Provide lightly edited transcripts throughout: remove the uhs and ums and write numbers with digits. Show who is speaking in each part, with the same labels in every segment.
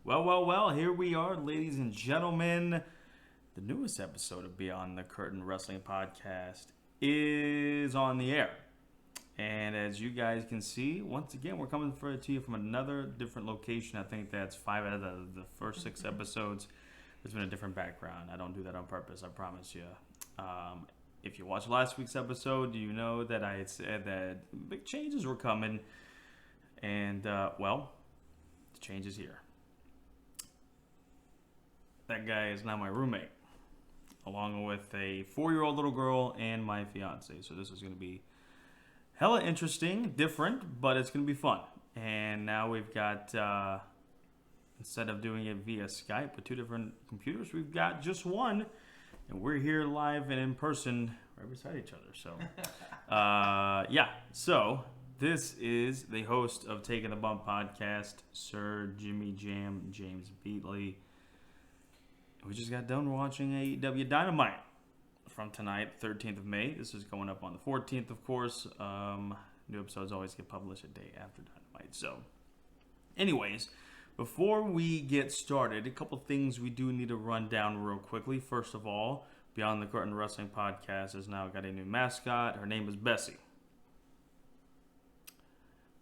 Speaker 1: Well, here we are, ladies and gentlemen. The newest episode of Beyond the Curtain Wrestling Podcast is on the air. And as you guys can see, once again, we're coming to you from another different location. I think that's 5 out of the first 6 episodes. There's been a different background. I don't do that on purpose, I promise you. If you watched last week's episode, you know that I had said that big changes were coming. And, the change is here. That guy is now my roommate, along with a 4-year-old little girl and my fiance. So this is going to be hella interesting, different, but it's going to be fun. And now we've got, instead of doing it via Skype with 2 different computers, we've got just one. And we're here live and in person right beside each other. So, So, this is the host of Takin the Bump podcast, Sir Jimmy Jam, James Beatley. We just got done watching AEW DYNAMITE from tonight, 13th of May. This is going up on the 14th, of course. New episodes always get published a day after DYNAMITE. So, anyways, before we get started, a couple things we do need to run down real quickly. First of all, Beyond the Curtain Wrestling Podcast has now got a new mascot. Her name is BtheC.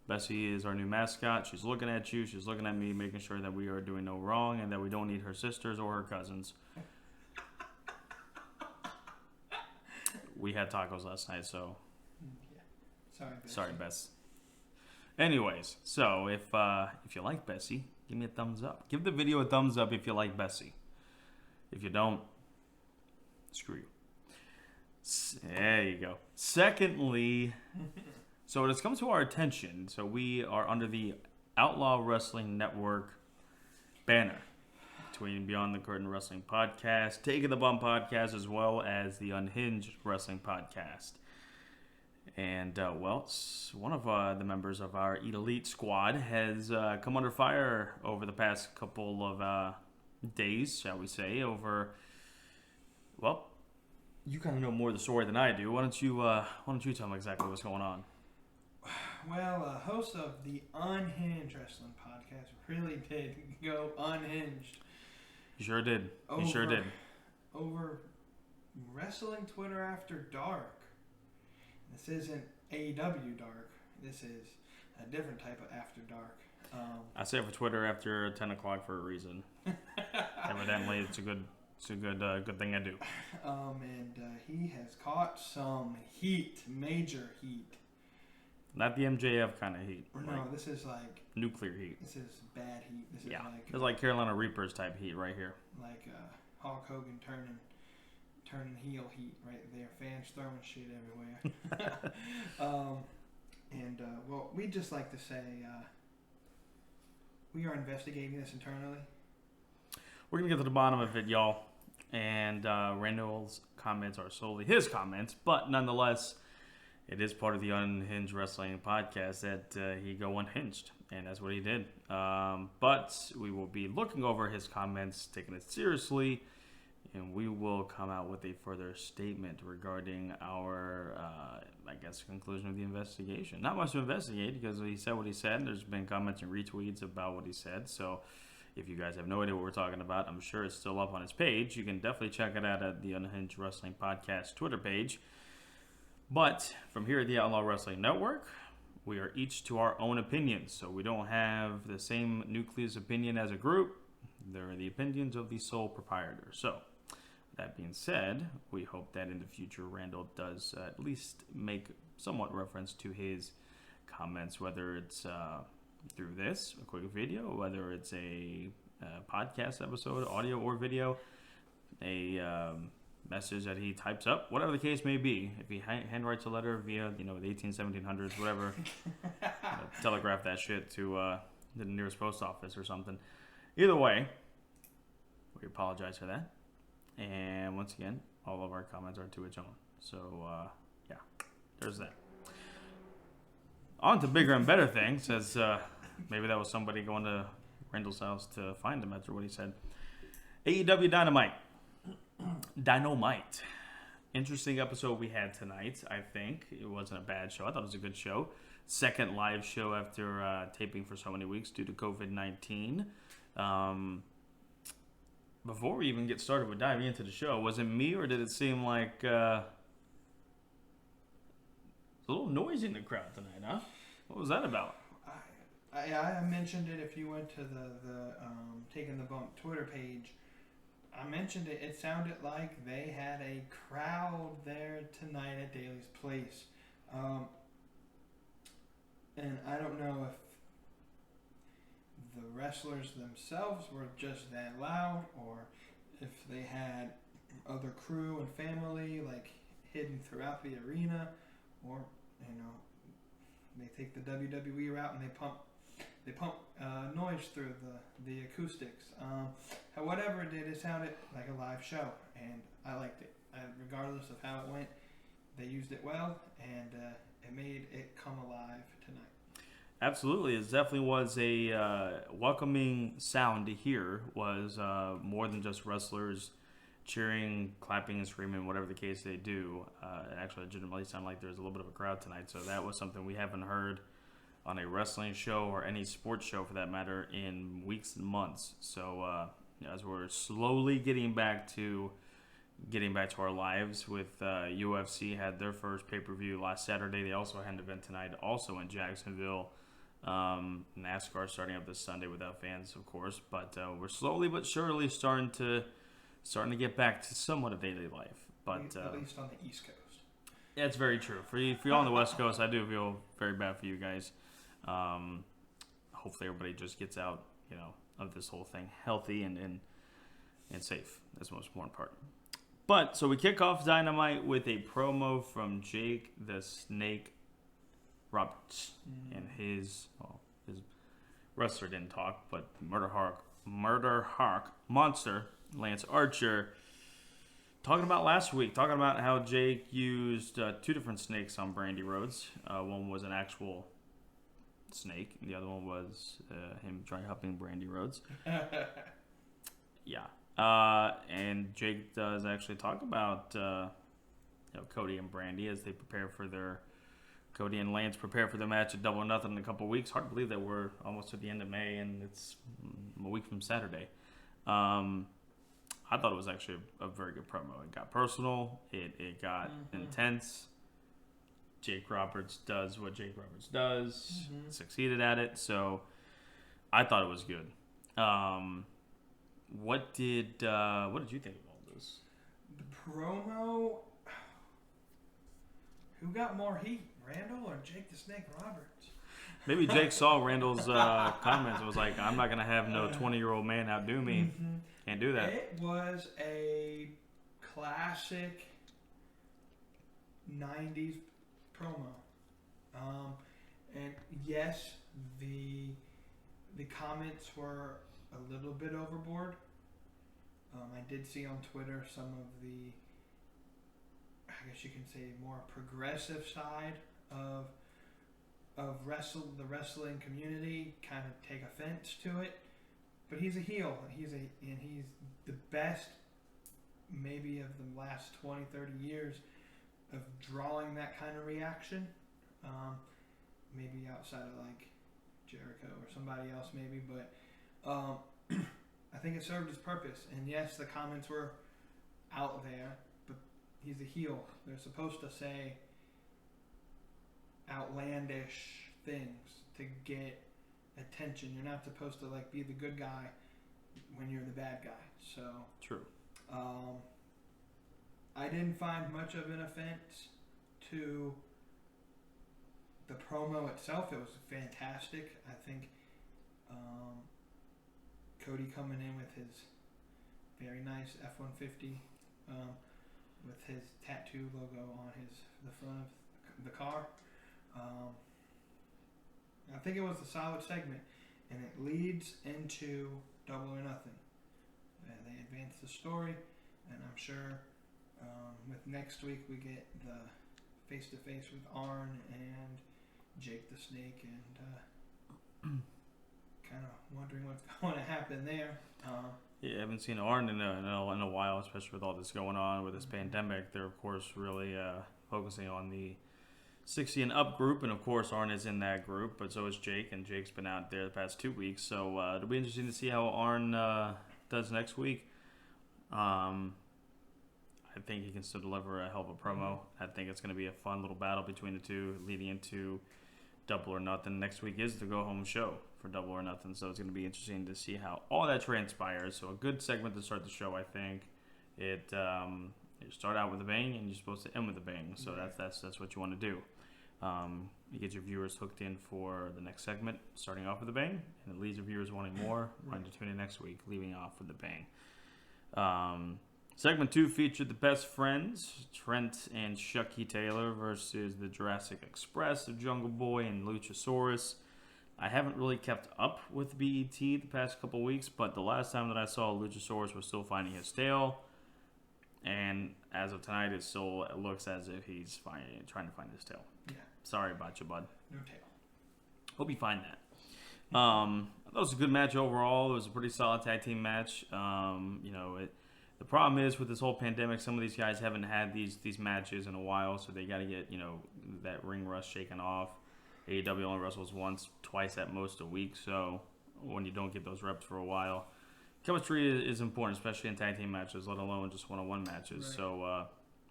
Speaker 1: BtheC is our new mascot. She's looking at you. She's looking at me, making sure that we are doing no wrong and that we don't need her sisters or her cousins. We had tacos last night, so...
Speaker 2: Yeah.
Speaker 1: Sorry, Bess. Anyways, so if you like BtheC, give me a thumbs up. Give the video a thumbs up if you like BtheC. If you don't, screw you. There you go. Secondly... So it has come to our attention. So we are under the Outlaw Wrestling Network banner between Beyond the Curtain Wrestling Podcast, Takin the Bump Podcast, as well as the Unhinged Wrestling Podcast. And, one of the members of our Elite Squad has come under fire over the past couple of days, shall we say, you kind of know more of the story than I do. Why don't you tell me exactly what's going on?
Speaker 2: Well, a host of the Unhinged Wrestling Podcast really did go unhinged.
Speaker 1: You sure did. You sure did.
Speaker 2: Over Wrestling Twitter After Dark. This isn't AEW Dark. This is a different type of After Dark.
Speaker 1: I say it for Twitter after 10 o'clock for a reason. Evidently, it's a good thing I do.
Speaker 2: He has caught some heat, major heat.
Speaker 1: Not the MJF kind of heat.
Speaker 2: No, this is like...
Speaker 1: nuclear heat.
Speaker 2: This is bad heat. This is
Speaker 1: it's like Carolina Reapers type heat right here.
Speaker 2: Like Hulk Hogan turning heel heat right there. Fans throwing shit everywhere. We'd just like to say we are investigating this internally.
Speaker 1: We're going to get to the bottom of it, y'all. And Randall's comments are solely his comments, but nonetheless... it is part of the Unhinged Wrestling Podcast that he go unhinged, and that's what he did. But we will be looking over his comments, taking it seriously, and we will come out with a further statement regarding our, conclusion of the investigation. Not much to investigate because he said what he said. There's been comments and retweets about what he said, so if you guys have no idea what we're talking about, I'm sure it's still up on his page. You can definitely check it out at the Unhinged Wrestling Podcast Twitter page. But from here at the Outlaw Wrestling Network, we are each to our own opinions. So we don't have the same nucleus opinion as a group. They're the opinions of the sole proprietor. So that being said, we hope that in the future Randall does at least make somewhat reference to his comments, whether it's through this, a quick video, whether it's a podcast episode, audio or video, a... message that he types up, whatever the case may be. If he handwrites a letter via, the 1700s, whatever, telegraph that shit to the nearest post office or something. Either way, we apologize for that. And once again, all of our comments are to its own. So, there's that. On to bigger and better things, as maybe that was somebody going to Randall's house to find him after what he said. AEW Dynamite. Interesting episode we had tonight, I think. It wasn't a bad show. I thought it was a good show. second live show after taping for so many weeks due to COVID-19. Before we even get started with diving into the show, was it me or did it seem like a little noisy in the crowd tonight, huh? What was that about?
Speaker 2: I mentioned it if you went to the Taking the Bump Twitter page. I mentioned it. It sounded like they had a crowd there tonight at Daly's Place. And I don't know if the wrestlers themselves were just that loud or if they had other crew and family like hidden throughout the arena, or they take the WWE route and they pump noise through the acoustics. Whatever it did, it sounded like a live show, and I liked it. Regardless of how it went, they used it well, and it made it come alive tonight.
Speaker 1: Absolutely, it definitely was a welcoming sound to hear. Was more than just wrestlers cheering, clapping, and screaming, whatever the case they do. It actually legitimately sounded like there was a little bit of a crowd tonight, so that was something we haven't heard on a wrestling show or any sports show for that matter in weeks and months. So as we're slowly getting back to our lives, with UFC had their first pay-per-view last Saturday. They also had an event tonight also in Jacksonville. NASCAR starting up this Sunday without fans, of course, but we're slowly but surely starting to get back to somewhat of daily life. But
Speaker 2: at least on the East Coast.
Speaker 1: Yeah, it's very true. For you on the West Coast, I do feel very bad for you guys. Hopefully everybody just gets out, of this whole thing healthy and safe. That's the most important part. But so we kick off Dynamite with a promo from Jake the Snake Roberts and his wrestler didn't talk, but Murder Hawk monster Lance Archer, talking about how Jake used two different snakes on Brandy Rhodes. One was an actual snake, and the other one was him helping Brandy Rhodes. Yeah. And Jake does actually talk about Cody and Brandy as they prepare for Cody and Lance prepare for their match at Double or Nothing in a couple of weeks. Hard to believe that we're almost at the end of May and it's a week from Saturday. I thought it was actually a very good promo. It got personal. It got intense. Jake Roberts does what Jake Roberts does. Succeeded at it. So I thought it was good. What did you think of all this?
Speaker 2: The promo. Who got more heat, Randall or Jake the Snake Roberts?
Speaker 1: Maybe Jake saw Randall's comments and was like, "I'm not gonna have no 20-year-old man outdo me. Can't do that."
Speaker 2: It was a classic '90s promo, and yes, the comments were a little bit overboard. I did see on Twitter some of the, I guess you can say, more progressive side of the wrestling community kind of take offense to it. But he's a heel. He's the best, maybe of the last 20, 30 years of drawing that kind of reaction. Maybe outside of like Jericho or somebody else maybe, but I think it served its purpose. And yes, the comments were out there, but he's a heel. They're supposed to say outlandish things to get attention. You're not supposed to like be the good guy when you're the bad guy. So
Speaker 1: true.
Speaker 2: I didn't find much of an offense to the promo itself. It was fantastic. I think Cody coming in with his very nice F-150 with his tattoo logo on the front of the car. I think it was a solid segment, and it leads into Double or Nothing. They advance the story, and I'm sure with next week we get the face-to-face with Arn and Jake the Snake, and kind of wondering what's going to happen there.
Speaker 1: Yeah, I haven't seen Arn in a while, especially with all this going on with this pandemic. They're, of course, really focusing on the 60 and up group, and of course Arn is in that group, but so is Jake, and Jake's been out there the past 2 weeks, so it'll be interesting to see how Arn does next week. I think he can still deliver a hell of a promo. I think it's going to be a fun little battle between the two leading into Double or Nothing. Next week is the go-home show for Double or Nothing, so it's going to be interesting to see how all that transpires. So a good segment to start the show, I think. You start out with a bang, and you're supposed to end with a bang. So that's what you want to do. You get your viewers hooked in for the next segment, starting off with a bang, and it leaves your viewers wanting more. Wanting to tune in next week, leaving off with a bang. Segment 2 featured the best friends, Trent and Chucky Taylor versus the Jurassic Express of Jungle Boy and Luchasaurus. I haven't really kept up with BET the past couple weeks, but the last time that I saw Luchasaurus was still finding his tail. And as of tonight, it looks as if he's trying to find his tail.
Speaker 2: Yeah.
Speaker 1: Sorry about you, bud.
Speaker 2: No tail.
Speaker 1: Hope you find that. That was a good match overall. It was a pretty solid tag team match. The problem is with this whole pandemic, some of these guys haven't had these matches in a while, so they got to get that ring rust shaken off. AEW only wrestles twice at most a week, so when you don't get those reps for a while, chemistry is important, especially in tag team matches, let alone just one-on-one matches. Right. So,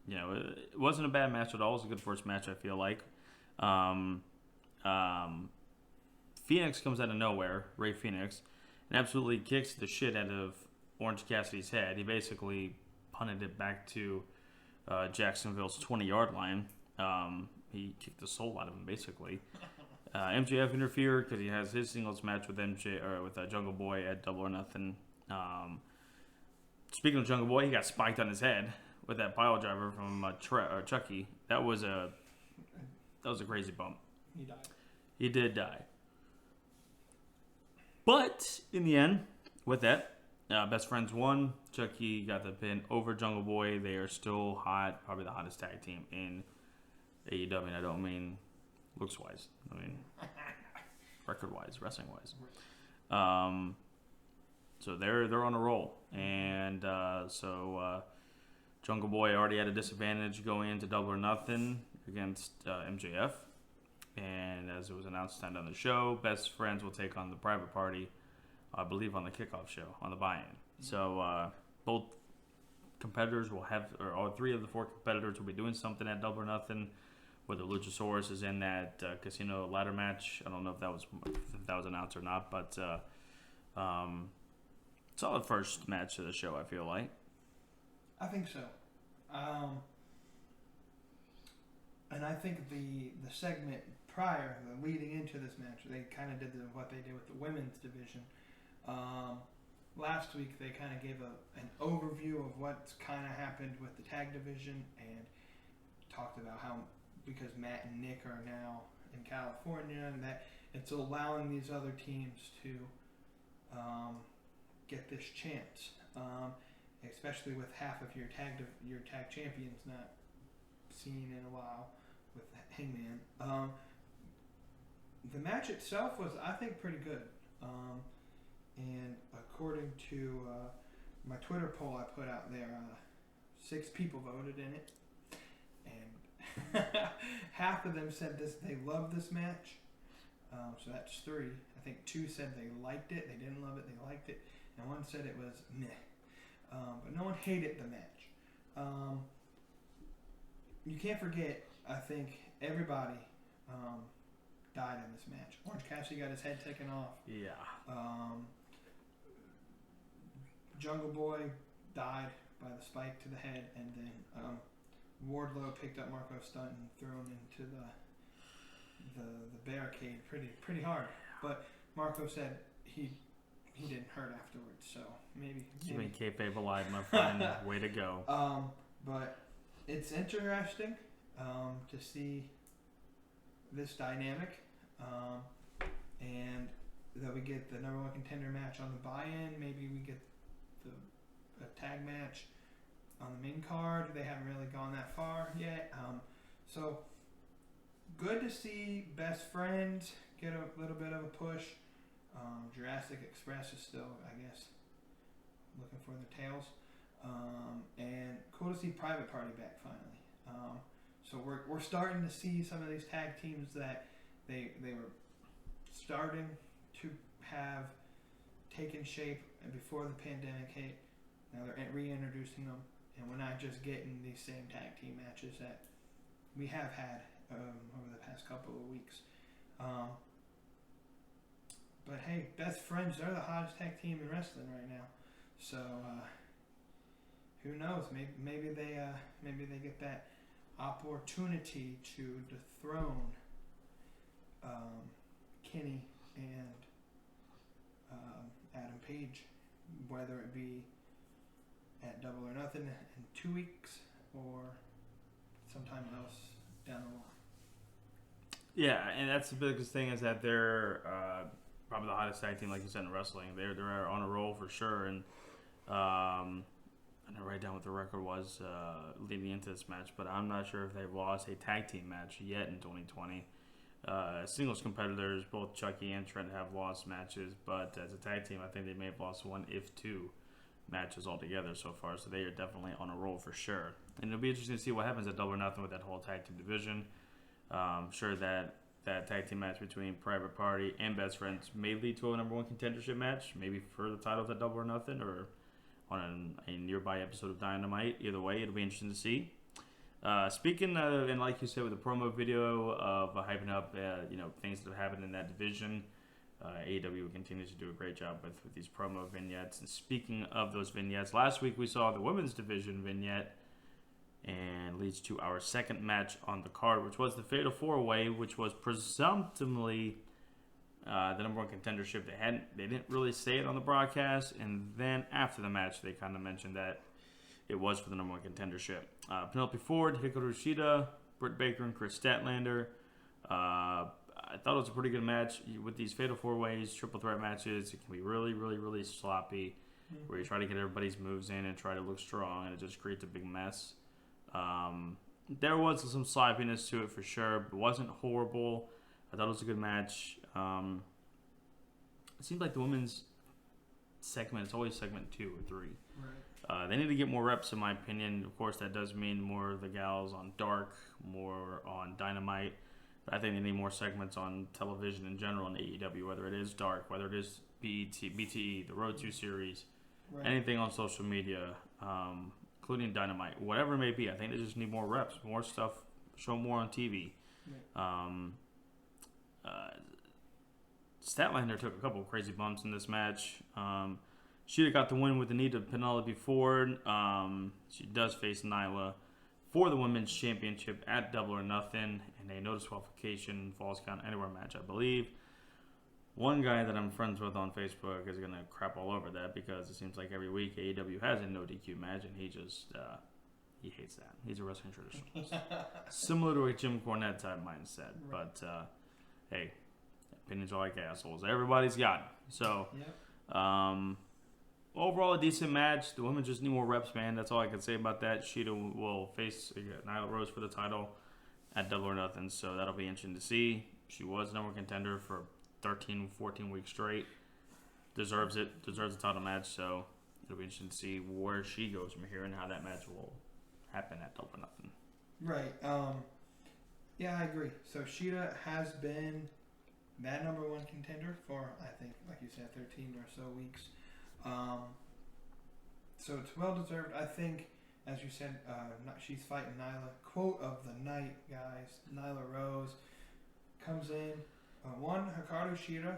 Speaker 1: it wasn't a bad match at all. It was a good first match, I feel like. Phoenix comes out of nowhere, Ray Phoenix, and absolutely kicks the shit out of Orange Cassidy's head. He basically punted it back to Jacksonville's 20-yard line. He kicked the soul out of him, basically. MJF interfered because he has his singles match with Jungle Boy at Double or Nothing. Speaking of Jungle Boy, he got spiked on his head with that pile driver from Chucky. That was a crazy bump.
Speaker 2: He died.
Speaker 1: He did die. But in the end, with that, best friends won. Chucky got the pin over Jungle Boy. They are still hot, probably the hottest tag team in AEW. And I don't mean looks-wise. I mean record-wise, wrestling-wise. So they're on a roll, and Jungle Boy already had a disadvantage going into Double or Nothing against MJF. And as it was announced tonight on the show, best friends will take on the Private Party, I believe, on the kickoff show, on the buy-in. So both competitors will have, or all 3 of the 4 competitors will be doing something at Double or Nothing. Whether Luchasaurus is in that casino ladder match, I don't know if that was announced or not, but solid first match of the show, I feel like.
Speaker 2: I think so. And I think the segment prior, leading into this match, they kind of did what they did with the women's division. Last week they kind of gave an overview of what's kind of happened with the tag division and talked about how, because Matt and Nick are now in California, and that it's allowing these other teams to get this chance, especially with half of your tag champions not seen in a while with Hangman. The match itself was, I think, pretty good. And according to my Twitter poll I put out there, 6 people voted in it, and half of them said they loved this match. So that's 3. I think 2 said they liked it. They didn't love it. They liked it, and 1 said it was meh. But no one hated the match. You can't forget, I think everybody died in this match. Orange Cassidy got his head taken off.
Speaker 1: Yeah.
Speaker 2: Jungle Boy died by the spike to the head, and then Wardlow picked up Marco Stunt and threw him into the barricade pretty hard. But Marco said he didn't hurt afterwards, so maybe.
Speaker 1: Keeping kayfabe alive, my friend. Way to go.
Speaker 2: But it's interesting to see this dynamic, and that we get the number 1 contender match on the buy-in. Maybe we get a tag match on the main card. They haven't really gone that far yet. So good to see best friends get a little bit of a push. Jurassic Express is still, I guess, looking for their tails. And cool to see Private Party back finally. So we're starting to see some of these tag teams that they were starting to have taken shape before the pandemic hit. Now they're reintroducing them, and we're not just getting these same tag team matches that we have had over the past couple of weeks. But hey, best friends, they're the hottest tag team in wrestling right now. So who knows? Maybe they get that opportunity to dethrone Kenny and Adam Page, whether it be at Double or Nothing in 2 weeks or sometime else down the line.
Speaker 1: Yeah, and that's the biggest thing is that they're probably the hottest tag team, like you said, in wrestling. They're on a roll for sure, and I didn't write down what the record was leading into this match, but I'm not sure if they've lost a tag team match yet in 2020. Singles competitors, both Chucky and Trent have lost matches, but as a tag team, I think they may have lost one, if two, matches altogether so far. So they are definitely on a roll for sure. And it'll be interesting to see what happens at Double or Nothing with that whole tag team division. I'm sure that tag team match between Private Party and Best Friends may lead to a number one contendership match, maybe for the titles at Double or Nothing or on a nearby episode of Dynamite. Either way, it'll be interesting to see. Speaking of, and like you said with the promo video of hyping up things that have happened in that division, AEW continues to do a great job with these promo vignettes. And speaking of those vignettes, last week we saw the women's division vignette, and leads to our second match on the card, which was the Fatal 4-Way, which was presumptively the number one contendership. They didn't really say it on the broadcast, and then after the match, they kind of mentioned that it was for the number one contendership. Penelope Ford, Hikaru Shida, Britt Baker, and Chris Statlander. I thought it was a pretty good match. With these Fatal 4-Ways, triple threat matches, it can be really, really, really sloppy, where you try to get everybody's moves in and try to look strong, and it just creates a big mess. There was some sloppiness to it for sure, but it wasn't horrible. I thought it was a good match. It seems like the women's segment, it's always segment 2 or 3.
Speaker 2: Right.
Speaker 1: They need to get more reps, in my opinion. Of course, that does mean more of the gals on Dark, more on Dynamite. But I think they need more segments on television in general in AEW, whether it is Dark, whether it is BTE, the Road 2 series, anything on social media, including Dynamite, whatever it may be. I think they just need more reps, more stuff, show more on TV. Statlander took a couple of crazy bumps in this match. She'd have got the win with the knee to Penelope Ford. She does face Nyla for the Women's Championship at Double or Nothing in a no disqualification Falls Count Anywhere match, I believe. One guy that I'm friends with on Facebook is going to crap all over that because it seems like every week AEW has a no DQ match, and he just he hates that. He's a wrestling traditionalist. Similar to a Jim Cornette type mindset.
Speaker 2: Right.
Speaker 1: But, hey, opinions are like assholes. Everybody's got it. So, overall, a decent match. The women just need more reps, man. That's all I can say about that. Shida will face Nyla Rose for the title at Double or Nothing, so that'll be interesting to see. She was number one contender for 13, 14 weeks straight. Deserves it. Deserves a title match, so it'll be interesting to see where she goes from here and how that match will happen at Double or Nothing.
Speaker 2: Right. Yeah, I agree. So Shida has been that number one contender for, I think, like you said, 13 or so weeks. So it's well deserved. I think, as you said, she's fighting Nyla. Quote of the night, guys. Nyla Rose comes in. Hikaru Shida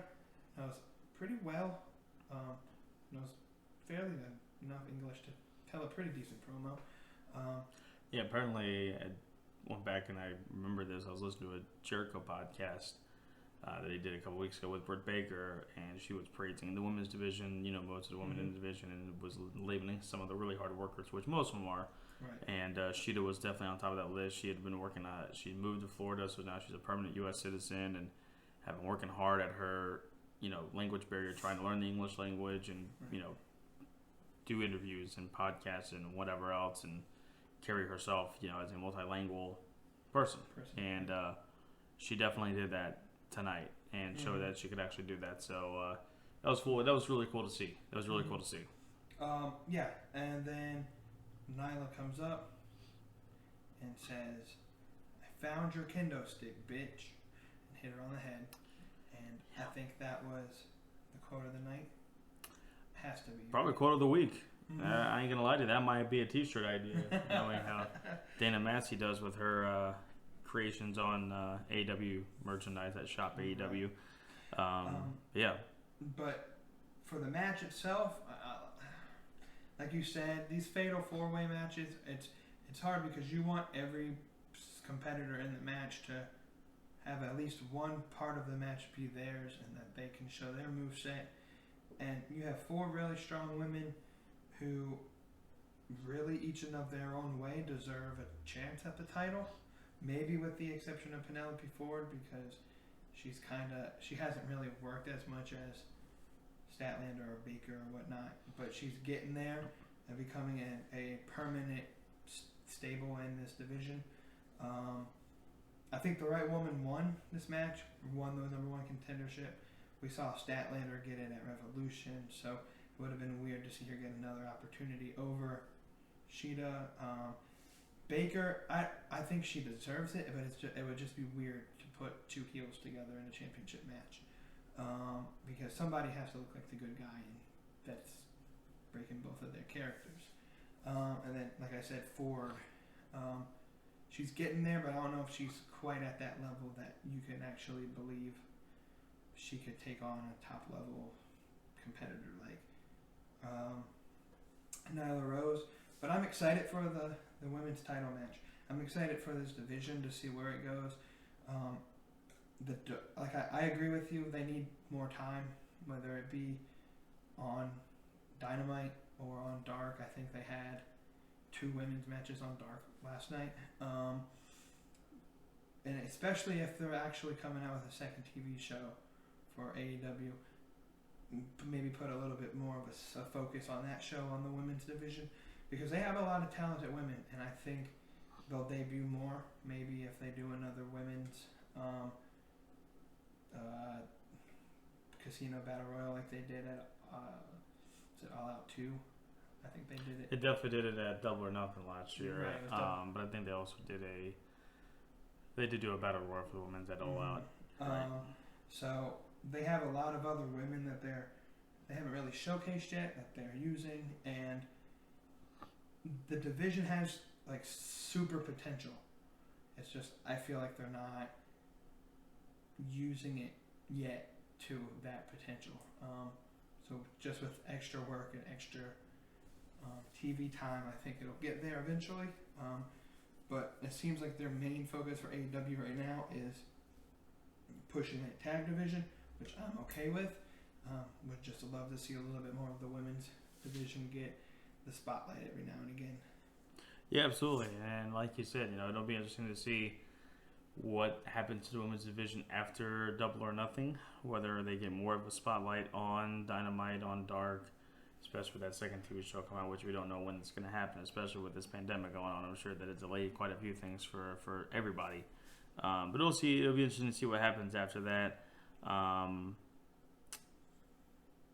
Speaker 2: knows pretty well. Knows fairly enough English to tell a pretty decent promo.
Speaker 1: Yeah, apparently I went back and I remember this. I was listening to a Jericho podcast that he did a couple weeks ago with Britt Baker, and she was praising the women's division, most of the women in the division, and was labeling some of the really hard workers, which most of them are.
Speaker 2: Right.
Speaker 1: And Shida was definitely on top of that list. She had been working she moved to Florida, so now she's a permanent U.S. citizen, and have been working hard at her, language barrier, trying to learn the English language, and, do interviews and podcasts and whatever else, and carry herself, as a multilingual person. And she definitely did that tonight and showed that she could actually do that. So that was cool. That was really cool to see. Cool to see.
Speaker 2: Yeah, and then Nyla comes up and says, found your kendo stick, bitch, and hit her on the head. And I think that was the quote of the night. Has to be.
Speaker 1: Probably quote of the week. I ain't gonna lie to you, that might be a t-shirt idea, knowing how Dana Massey does with her creations on AEW merchandise at Shop AEW. Yeah.
Speaker 2: But for the match itself, like you said, these fatal four-way matches, it's hard because you want every competitor in the match to have at least one part of the match be theirs and that they can show their moveset. And you have four really strong women who really each in of their own way deserve a chance at the title. Maybe with the exception of Penelope Ford, because she hasn't really worked as much as Statlander or Baker or whatnot, but she's getting there and becoming a permanent stable in this division. I think the right woman won this match, won the number one contendership. We saw Statlander get it at Revolution, so it would have been weird to see her get another opportunity over Shida. Baker, I think she deserves it, but it would just be weird to put two heels together in a championship match. Because somebody has to look like the good guy, and that's breaking both of their characters. And then, like I said, Ford, she's getting there, but I don't know if she's quite at that level that you can actually believe she could take on a top level competitor like Nyla Rose. But I'm excited for the women's title match. I'm excited for this division to see where it goes. I agree with you. They need more time, whether it be on Dynamite or on Dark. I think they had 2 women's matches on Dark last night. And especially if they're actually coming out with a second TV show for AEW, maybe put a little bit more of a focus on that show on the women's division, because they have a lot of talented women, and I think they'll debut more maybe if they do another women's casino battle royal like they did at is it All Out 2? I think they did it.
Speaker 1: It definitely did it at Double or Nothing last year.
Speaker 2: Right,
Speaker 1: but I think they also did do a battle royal for the women's at All Out. Right.
Speaker 2: So they have a lot of other women that they haven't really showcased yet that they're using, and the division has like super potential. It's just I feel like they're not using it yet to that potential. So just with extra work and extra TV time, I think it'll get there eventually. But it seems like their main focus for AEW right now is pushing that tag division, which I'm okay with. Would just love to see a little bit more of the women's division get the spotlight every now and again.
Speaker 1: Yeah, absolutely. And like you said, it'll be interesting to see what happens to the women's division after Double or Nothing, whether they get more of a spotlight on Dynamite, on Dark, especially with that second TV show coming out, which we don't know when it's going to happen, especially with this pandemic going on. I'm sure that it delayed quite a few things for everybody. But it'll be interesting to see what happens after that.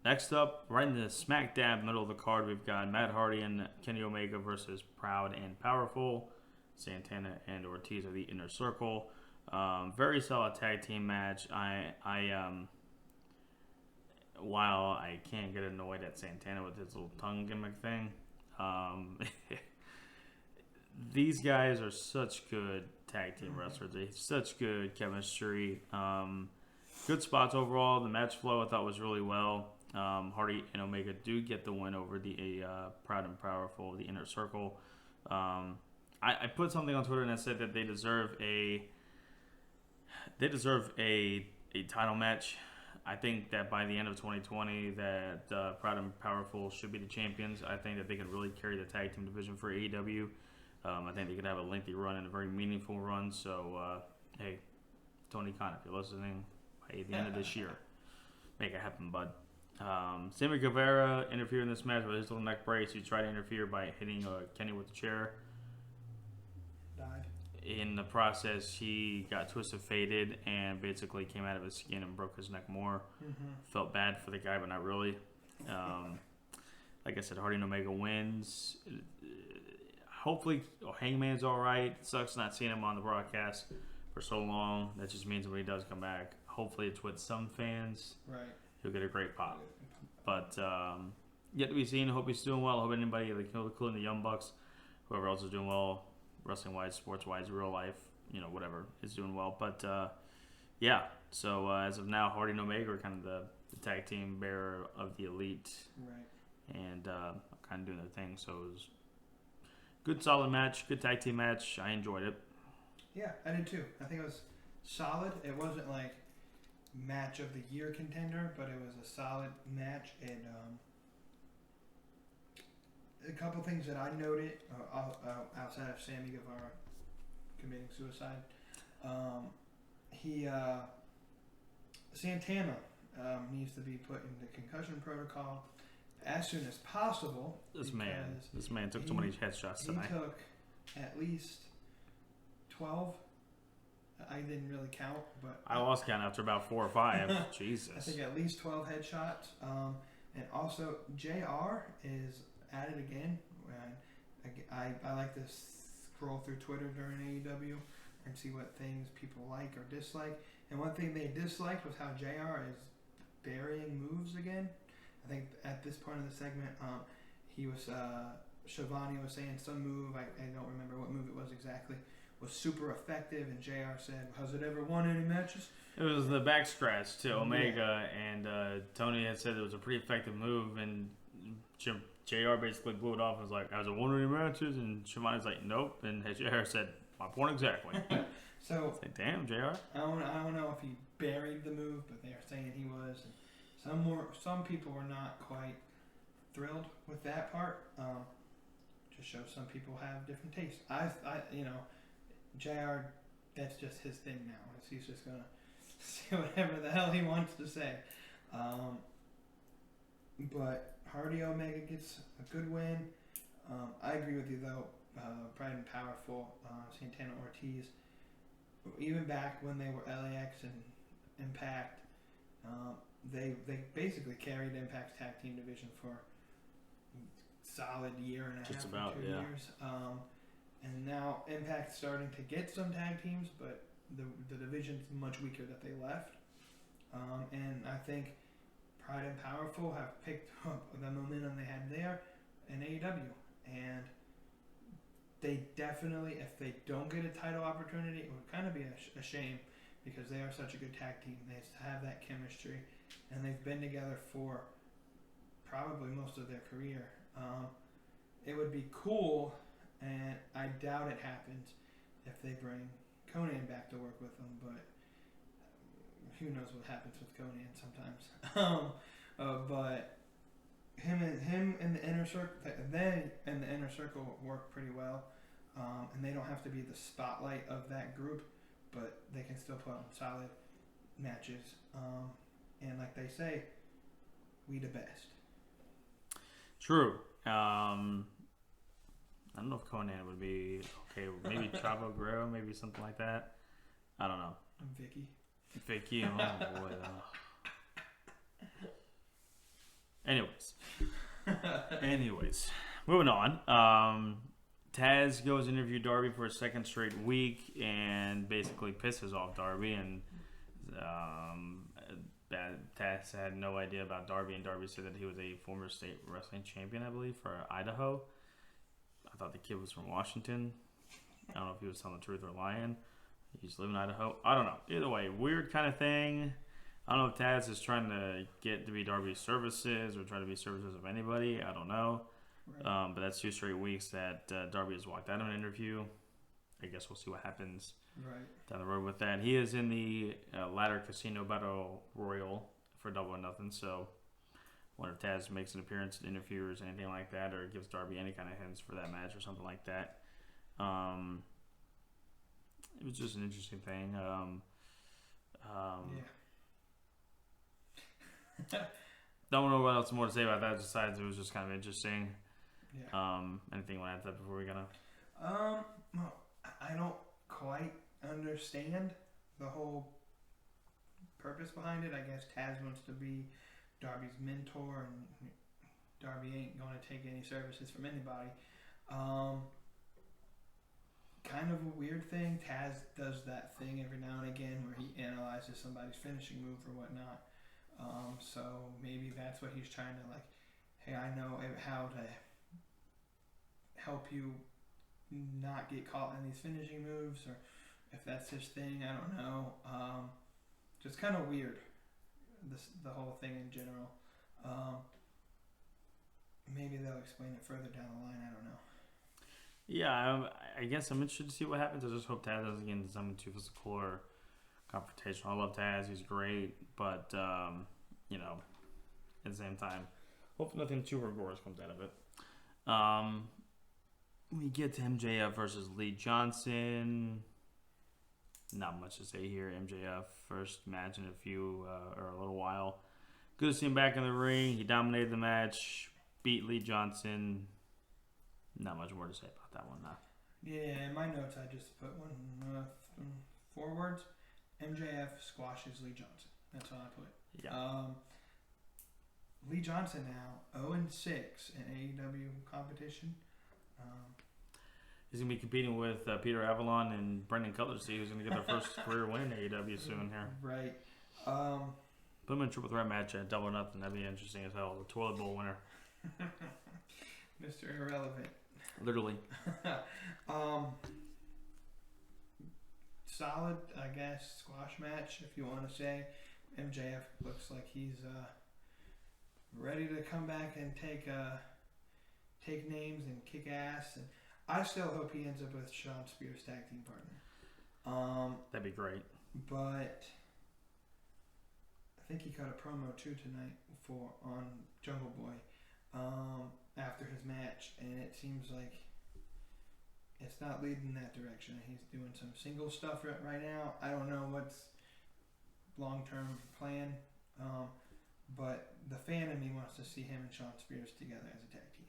Speaker 1: Next up, right in the smack dab middle of the card, we've got Matt Hardy and Kenny Omega versus Proud and Powerful. Santana and Ortiz are the Inner Circle. Very solid tag team match. While I can't get annoyed at Santana with his little tongue gimmick thing, these guys are such good tag team wrestlers. They have such good chemistry. Good spots overall. The match flow I thought was really well. Hardy and Omega do get the win over the Proud and Powerful, the Inner Circle. I put something on Twitter and I said that they deserve a title match. I think that by the end of 2020 that Proud and Powerful should be the champions. I think that they can really carry the tag team division for AEW. I think they could have a lengthy run and a very meaningful run. So, hey, Tony Khan, if you're listening, by the end of this year, make it happen, bud. Sammy Guevara interfered in this match with his little neck brace. He tried to interfere by hitting Kenny with the chair.
Speaker 2: Died. In
Speaker 1: the process, he got twisted, faded, and basically came out of his skin and broke his neck more. Felt bad for the guy, but not really. Like I said, Hardy and Omega wins. hopefully Hangman's all right. It sucks not seeing him on the broadcast for so long. That just means when he does come back, hopefully it's with some fans.
Speaker 2: Right.
Speaker 1: He'll get a great pop. But yet to be seen. Hope he's doing well. Hope anybody, including the Young Bucks, whoever else is doing well, wrestling wise, sports wise, real life, whatever, is doing well. But yeah. So as of now, Hardy and Omega are kind of the tag team bearer of the Elite.
Speaker 2: Right.
Speaker 1: And kind of doing their thing. So it was good, solid match, good tag team match. I enjoyed it.
Speaker 2: Yeah, I did too. I think it was solid. It wasn't like match of the year contender, but it was a solid match. And a couple things that I noted outside of Sammy Guevara committing suicide, Santana needs to be put into concussion protocol as soon as possible.
Speaker 1: This man took so many headshots tonight.
Speaker 2: He took at least 12. I didn't really count, but
Speaker 1: I lost count after about 4 or 5. Jesus.
Speaker 2: I think at least 12 headshots. And also, JR is at it again. I like to scroll through Twitter during AEW and see what things people like or dislike. And one thing they disliked was how JR is burying moves again. I think at this point of the segment, Shivani was saying some move, I don't remember what move it was exactly, was super effective, and JR said, has it ever won any matches?
Speaker 1: It was the back scratch to Omega, and Tony had said it was a pretty effective move, and JR basically blew it off and was like, has it won any matches? And Shivani's like, nope, and JR said, my point exactly.
Speaker 2: So
Speaker 1: it's like, damn, JR.
Speaker 2: I don't know if he buried the move, but they're saying he was. Some people were not quite thrilled with that part. Just shows some people have different tastes. JR, that's just his thing now. He's just gonna say whatever the hell he wants to say. But Hardy Omega gets a good win. I agree with you though. Bright and powerful. Santana Ortiz. Even back when they were LAX and Impact, they basically carried Impact's tag team division for a solid year and a
Speaker 1: Just
Speaker 2: half,
Speaker 1: about,
Speaker 2: 2
Speaker 1: yeah.
Speaker 2: years. And now Impact's starting to get some tag teams, but the division's much weaker that they left. And I think Pride and Powerful have picked up the momentum they had there in AEW. And they definitely, if they don't get a title opportunity, it would kind of be a shame, because they are such a good tag team. They have that chemistry, and they've been together for probably most of their career. It would be cool, and I doubt it happens, if they bring Conan back to work with them, but who knows what happens with Conan sometimes. But him and the inner circle, they and the inner circle work pretty well, and they don't have to be the spotlight of that group, but they can still put on solid matches. And like they say, we the best.
Speaker 1: True. I don't know if Conan would be okay. Maybe Chavo Guerrero, maybe something like that. I don't know. Vicky, oh boy. Anyways, moving on. Taz goes to interview Darby for a second straight week and basically pisses off Darby, and Taz had no idea about Darby, and Darby said that he was a former state wrestling champion, I believe, for Idaho. I thought the kid was from Washington. I don't know if he was telling the truth or lying. He used to live in Idaho. I don't know. Either way, weird kind of thing. I don't know if Taz is trying to get to be Darby's services or try to be services of anybody. I don't know. Right. But that's 2 straight weeks that Darby has walked out of an interview. I guess we'll see what happens down the road with that. He is in the Ladder Casino Battle Royal for Double or Nothing. So I wonder if Taz makes an appearance at interviewers or anything like that, or gives Darby any kind of hints for that match or something like that. It was just an interesting thing. Don't know what else more to say about that, besides it was just kind of interesting. Yeah. Anything you want to add to that before we gonna?
Speaker 2: Well, I don't quite understand the whole purpose behind it. I guess Taz wants to be Darby's mentor, and Darby ain't going to take any services from anybody. kind of a weird thing. Taz does that thing every now and again where he analyzes somebody's finishing move or whatnot. So maybe that's what he's trying to like. Hey, I know how to help you not get caught in these finishing moves, or if that's his thing, I don't know. Just kind of weird. The whole thing in general. Maybe they'll explain it further down the line. I don't know.
Speaker 1: Yeah, I guess I'm interested to see what happens. I just hope Taz doesn't get into something too physical or confrontational. I love Taz; he's great, but you know, at the same time, hope nothing too rigorous comes out of it. We get to MJF versus Lee Johnson. Not much to say here. MJF first match in a little while. Good to see him back in the ring. He dominated the match, beat Lee Johnson. Not much more to say about that one, though.
Speaker 2: Yeah, in my notes I just put 4 words. MJF squashes Lee Johnson. That's all I put.
Speaker 1: Yeah.
Speaker 2: Lee Johnson now 0-6 in AEW competition.
Speaker 1: He's going to be competing with Peter Avalon and Brendan Cutler to see who's going to get their first career win in AEW soon here.
Speaker 2: Right.
Speaker 1: Put him in a triple threat match at Double or Nothing. That'd be interesting as hell. The toilet bowl winner.
Speaker 2: Mr. Irrelevant.
Speaker 1: Literally.
Speaker 2: Solid, I guess, squash match, if you want to say. MJF looks like he's ready to come back and take names and kick ass. And I still hope he ends up with Sean Spears' tag team partner.
Speaker 1: That'd be great.
Speaker 2: But I think he cut a promo too tonight on Jungle Boy after his match, and it seems like it's not leading in that direction. He's doing some single stuff right now. I don't know what's long-term plan, but the fan in me wants to see him and Sean Spears together as a tag team.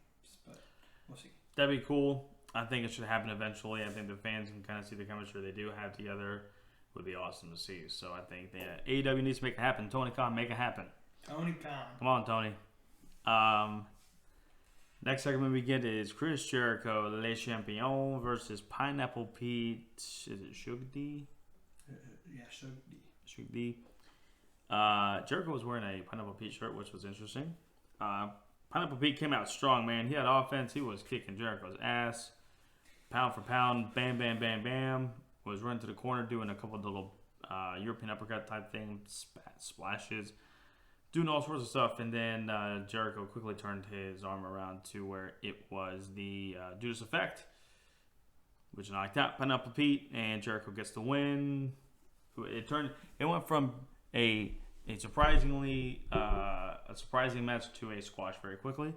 Speaker 2: But we'll see.
Speaker 1: That'd be cool. I think it should happen eventually. I think the fans can kind of see the chemistry they do have together. Would be awesome to see. So I think AEW needs to make it happen. Tony Khan, make it happen.
Speaker 2: Tony Khan.
Speaker 1: Come on, Tony. Next segment we get is Chris Jericho, Le Champion versus Pineapple Pete. Is it Shugdi?
Speaker 2: Yeah, Shugdi.
Speaker 1: Shugdi. Jericho was wearing a Pineapple Pete shirt, which was interesting. Pineapple Pete came out strong, man. He had offense. He was kicking Jericho's ass. Pound for pound. Bam, bam, bam, bam. Was running to the corner doing a couple of little European uppercut type things. Splashes. Doing all sorts of stuff. And then Jericho quickly turned his arm around to where it was the Judas Effect, which knocked out Pineapple Pete. And Jericho gets the win. It went from a surprising match to a squash very quickly.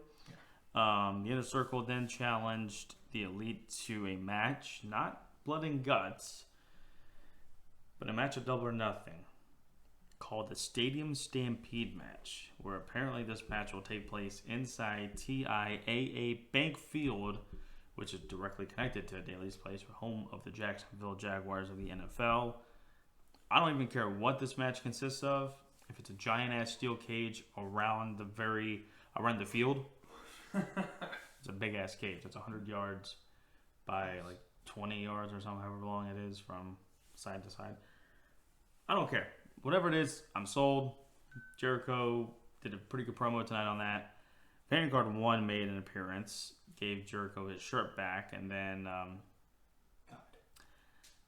Speaker 1: The Inner Circle then challenged the Elite to a match, not blood and guts, but a match of Double or Nothing called the Stadium Stampede match, where apparently this match will take place inside TIAA Bank Field, which is directly connected to Daly's Place, home of the Jacksonville Jaguars of the NFL. I don't even care what this match consists of. If it's a giant ass steel cage around the field, it's a big ass cage. It's 100 yards by like 20 yards or something, however long it is from side to side. I don't care. Whatever it is, I'm sold. Jericho did a pretty good promo tonight on that. Vanguard 1 made an appearance, gave Jericho his shirt back, and then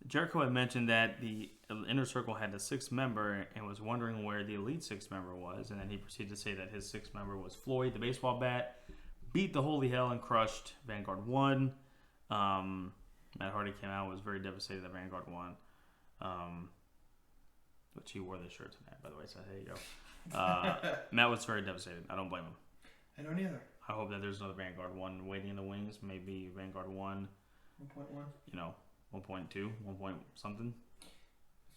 Speaker 1: Jericho had mentioned that the Inner Circle had a 6th member and was wondering where the Elite 6th member was, and then he proceeded to say that his 6th member was Floyd, the baseball bat, beat the holy hell and crushed Vanguard 1. Matt Hardy came out and was very devastated that Vanguard won. Which he wore this shirt tonight, by the way, so there you go. Matt was very devastated. I don't blame him.
Speaker 2: I don't either.
Speaker 1: I hope that there's another Vanguard 1 waiting in the wings. Maybe Vanguard 1.
Speaker 2: 1.1.
Speaker 1: 1.2, 1 point something.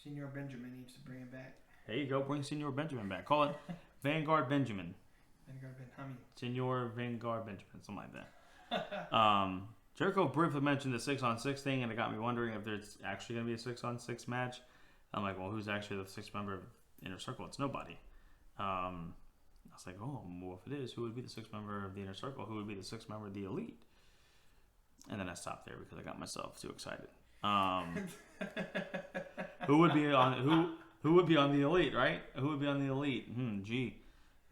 Speaker 2: Senor Benjamin needs to bring him back.
Speaker 1: There you go. Bring Senor Benjamin back. Call it Vanguard Benjamin.
Speaker 2: Vanguard Benjamin.
Speaker 1: Senor Vanguard Benjamin. Something like that. Jericho briefly mentioned the 6-on-6 thing, and it got me wondering if there's actually going to be a 6-on-6 match. I'm like, well, who's actually the 6th member of Inner Circle? It's nobody. I was like, oh, well, if it is, who would be the 6th member of the Inner Circle? Who would be the 6th member of the Elite? And then I stopped there because I got myself too excited. Who would be on who would be on the Elite, right? Who would be on the Elite? Gee.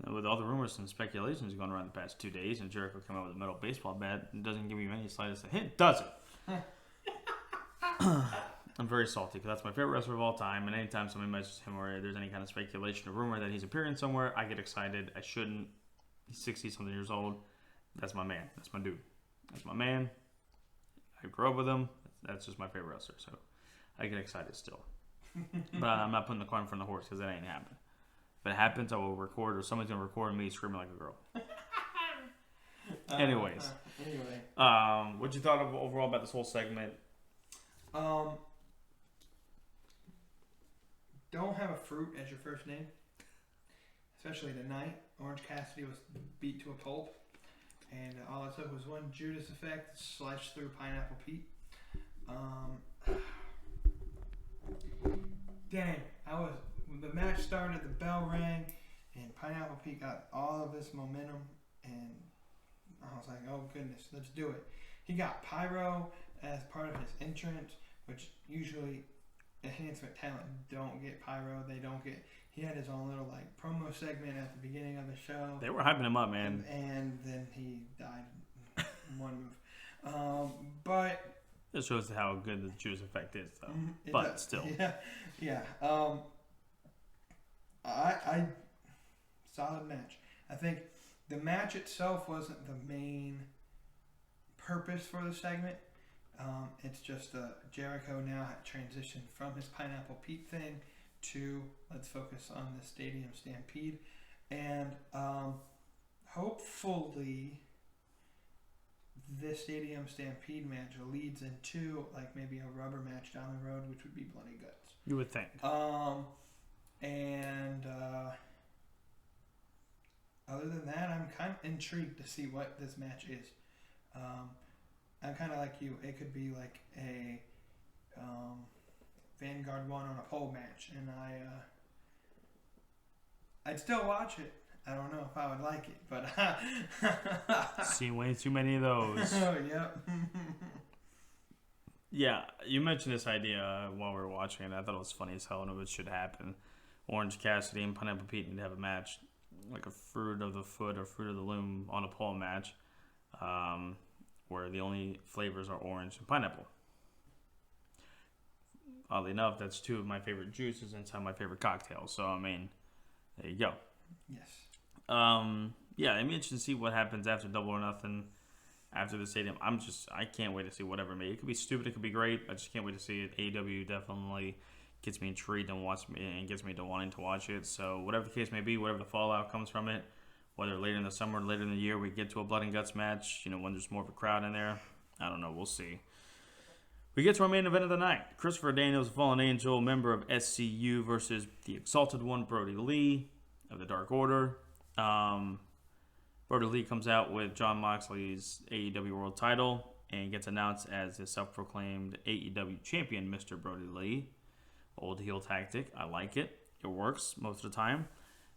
Speaker 1: With all the rumors and speculations going around the past 2 days, and Jericho came out with a metal baseball bat, it doesn't give you any slightest hint, does it? I'm very salty because that's my favorite wrestler of all time, and anytime somebody mentions him or there's any kind of speculation or rumor that he's appearing somewhere, I get excited. I shouldn't. He's 60-something years old. That's my man. That's my dude. That's my man. I grew up with him. That's just my favorite wrestler, so I get excited still. But I'm not putting the cart in front of the horse because that ain't happening. If it happens, I will record, or somebody's going to record me screaming like a girl. Anyways. What you thought of overall about this whole segment?
Speaker 2: Don't have a fruit as your first name. Especially tonight. Orange Cassidy was beat to a pulp. And all it took was one Judas effect sliced through Pineapple Pete. Dang, the match started, the bell rang, and Pineapple Pete got all of this momentum, and I was like, oh goodness, let's do it. He got pyro as part of his entrance, which usually enhancement talent don't get pyro. He had his own little like promo segment at the beginning of the show.
Speaker 1: They were hyping him up, man.
Speaker 2: And then he died in one move. But
Speaker 1: it shows how good the Judas effect is, though. But still.
Speaker 2: Yeah. I solid match. I think the match itself wasn't the main purpose for the segment. It's just Jericho now had transitioned from his Pineapple Pete thing to let's focus on the Stadium Stampede. And hopefully this Stadium Stampede match leads into like maybe a rubber match down the road, which would be Bloody Guts.
Speaker 1: You would think.
Speaker 2: And other than that, I'm kind of intrigued to see what this match is. I'm kind of like you. It could be like a Vanguard 1 on a pole match, and I'd still watch it. I don't know if I would like it, but
Speaker 1: seen way too many of those.
Speaker 2: Oh, yep.
Speaker 1: Yeah, you mentioned this idea while we were watching it. I thought it was funny as hell, and it should happen. Orange Cassidy and Pineapple Pete need to have a match, like a Fruit of the Foot or Fruit of the Loom on a pole match, where the only flavors are orange and pineapple. Oddly enough, that's two of my favorite juices inside my favorite cocktails. So, I mean, there you go.
Speaker 2: Yes.
Speaker 1: Yeah, I'm interested to see what happens after Double or Nothing, after the Stadium. I can't wait to see whatever it may. It could be stupid, it could be great. I just can't wait to see it. AEW definitely gets me intrigued and gets me to wanting to watch it. So, whatever the case may be, whatever the fallout comes from it, whether later in the summer or later in the year we get to a Blood and Guts match, when there's more of a crowd in there, I don't know, we'll see. We get to our main event of the night. Christopher Daniels, Fallen Angel, member of SCU versus the Exalted One, Brody Lee of the Dark Order. Brody Lee comes out with Jon Moxley's AEW World Title and gets announced as the self-proclaimed AEW Champion, Mr. Brody Lee. Old heel tactic. I like it. It works most of the time.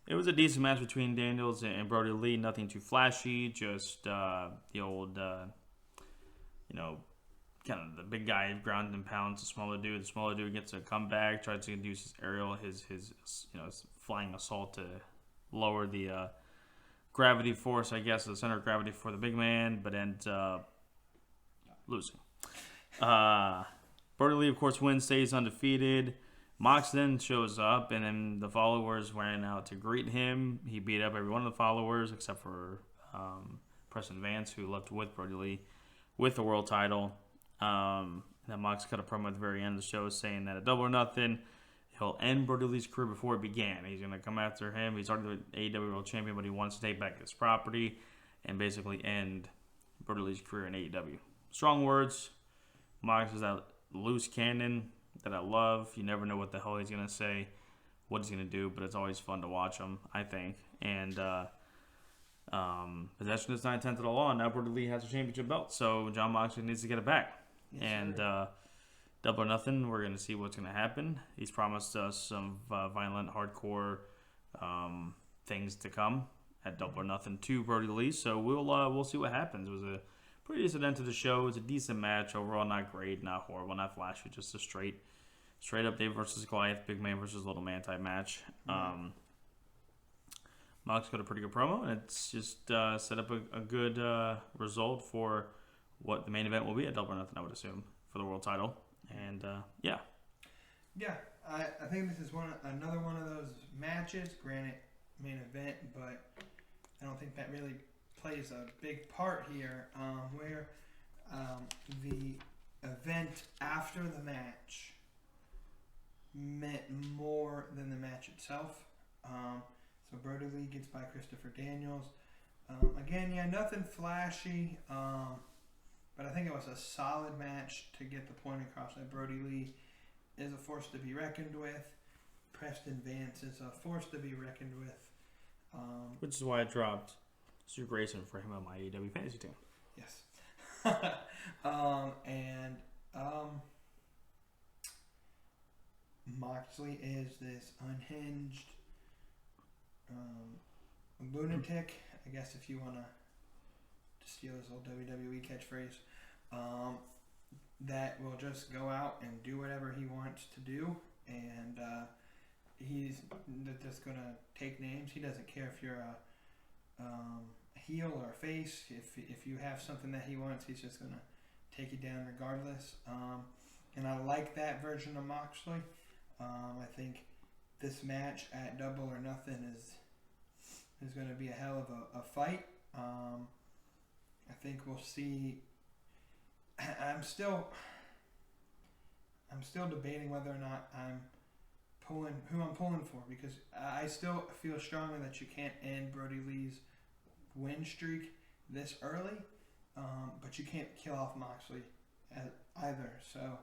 Speaker 1: It was a decent match between Daniels and Brody Lee. Nothing too flashy. Just the old, kind of the big guy ground and pounds the smaller dude. The smaller dude gets a comeback, tries to use his aerial, his flying assault to lower the gravity force, I guess, the center of gravity for the big man, but ends up losing. Brody Lee, of course, wins, stays undefeated. Mox then shows up, and then the followers ran out to greet him. He beat up every one of the followers except for Preston Vance, who left with Brody Lee with the world title. Then Mox cut a promo at the very end of the show saying that at Double or Nothing, he'll end Brody Lee's career before it began. He's going to come after him. He's already the AEW World Champion, but he wants to take back his property and basically end Brody Lee's career in AEW. Strong words. Mox is that loose cannon that I love. You never know what the hell he's going to say, what he's going to do, but it's always fun to watch him, I think. And possession is 9/10 of the law, and now Brody Lee has a championship belt, so Jon Moxley needs to get it back. Yes, and Double or Nothing, we're going to see what's going to happen. He's promised us some violent, hardcore things to come at Double or Nothing to Brody Lee, so we'll see what happens. It was a pretty decent end to the show. It was a decent match overall, not great, not horrible, not flashy, just a straight up Dave versus Goliath, big man versus little man type match. Mox got a pretty good promo, and it's just set up a good result for what the main event will be at Double or Nothing, I would assume, for the world title. And yeah.
Speaker 2: Yeah, I think this is another one of those matches. Granted, main event, but I don't think that really plays a big part here. Where the event after the match meant more than the match itself. So Brody Lee gets by Christopher Daniels. Again, yeah, nothing flashy, but I think it was a solid match to get the point across that Brody Lee is a force to be reckoned with. Preston Vance is a force to be reckoned with.
Speaker 1: Which is why I dropped Stu Grayson for him on my AEW fantasy team.
Speaker 2: Yes. Moxley is this unhinged lunatic, I guess, if you want to steal his old WWE catchphrase, that will just go out and do whatever he wants to do, and he's just going to take names. He doesn't care if you're a heel or a face. If you have something that he wants, he's just going to take you down regardless. And I like that version of Moxley. I think this match at Double or Nothing is going to be a hell of a fight. I think we'll see. I'm still debating whether or not who I'm pulling for, because I still feel strongly that you can't end Brody Lee's win streak this early, but you can't kill off Moxley either. So